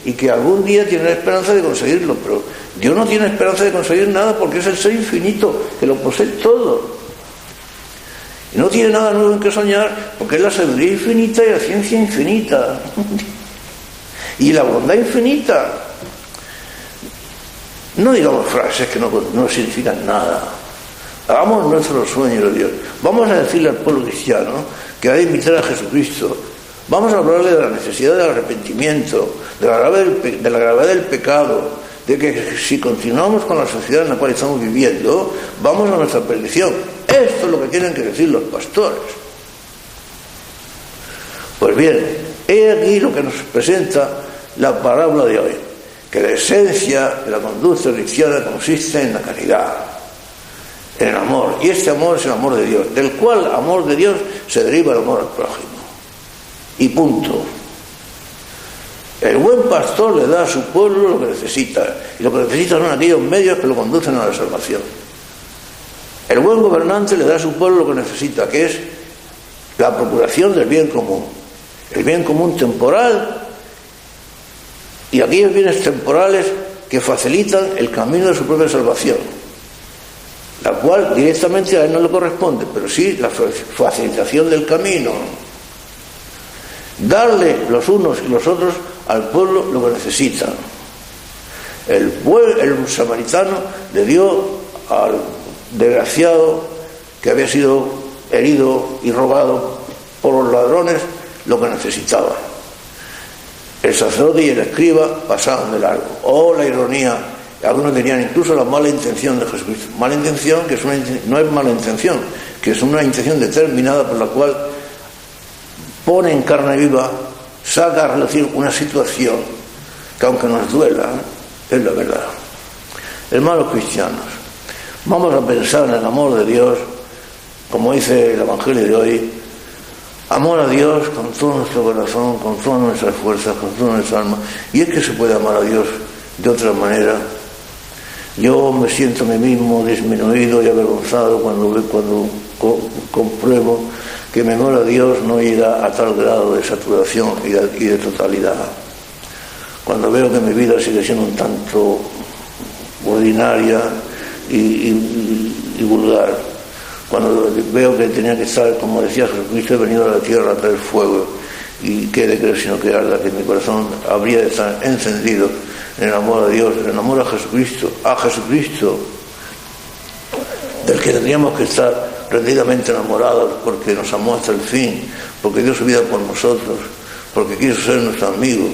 y que algún día tiene la esperanza de conseguirlo. Pero Dios no tiene esperanza de conseguir nada porque es el ser infinito que lo posee todo. Y no tiene nada nuevo en que soñar porque es la sabiduría infinita y la ciencia infinita y la bondad infinita. No digamos frases que no significan nada. Hagamos nuestros sueños de Dios. Vamos a decirle al pueblo cristiano que ha de imitar a Jesucristo. Vamos a hablarle de la necesidad del arrepentimiento, de la gravedad del pecado, de que si continuamos con la sociedad en la cual estamos viviendo, vamos a nuestra perdición. Esto es lo que tienen que decir los pastores. Pues bien, he aquí lo que nos presenta la parábola de hoy, que la esencia de la conducta cristiana consiste en la caridad, en el amor, y este amor es el amor de Dios, del cual amor de Dios se deriva el amor al prójimo. Y punto. El buen pastor le da a su pueblo lo que necesita, y lo que necesita son aquellos medios que lo conducen a la salvación. El buen gobernante le da a su pueblo lo que necesita, que es la procuración del bien común, el bien común temporal y aquellos bienes temporales que facilitan el camino de su propia salvación. la cual directamente a él no le corresponde, pero sí la facilitación del camino. Darle los unos y los otros al pueblo lo que necesitan. El samaritano le dio al desgraciado que había sido herido y robado por los ladrones lo que necesitaba. El sacerdote y el escriba pasaban de largo. Oh, la ironía. Algunos tenían incluso la mala intención de Jesucristo. Mala intención, que no es mala intención, que es una intención determinada por la cual pone en carne viva, saca a relucir una situación que, aunque nos duela, es la verdad. Hermanos cristianos, vamos a pensar en el amor de Dios, como dice el Evangelio de hoy: amor a Dios con todo nuestro corazón, con todas nuestras fuerzas, con toda nuestra alma. Y es que se puede amar a Dios de otra manera. Yo me siento a mí mismo disminuido y avergonzado cuando compruebo que mi amor a Dios no llega a tal grado de saturación y de totalidad. Cuando veo que mi vida sigue siendo un tanto ordinaria y vulgar. Cuando veo que tenía que estar, como decía Jesucristo, he venido a la tierra a traer fuego, y qué de creer sino que arda, que mi corazón habría de estar encendido en el amor a Dios, en el amor a Jesucristo, del que tendríamos que estar rendidamente enamorados, porque nos amó hasta el fin, porque dio su vida por nosotros, porque quiso ser nuestro amigo,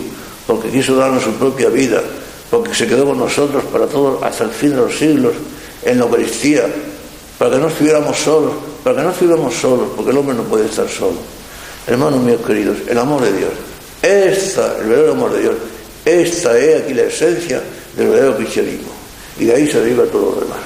porque quiso darnos su propia vida, porque se quedó con nosotros para todos hasta el fin de los siglos en la Eucaristía, para que no estuviéramos solos, porque el hombre no puede estar solo. Hermanos míos queridos, el amor de Dios, el verdadero amor de Dios, esta es aquí la esencia del verdadero cristianismo, y de ahí se deriva todo lo demás.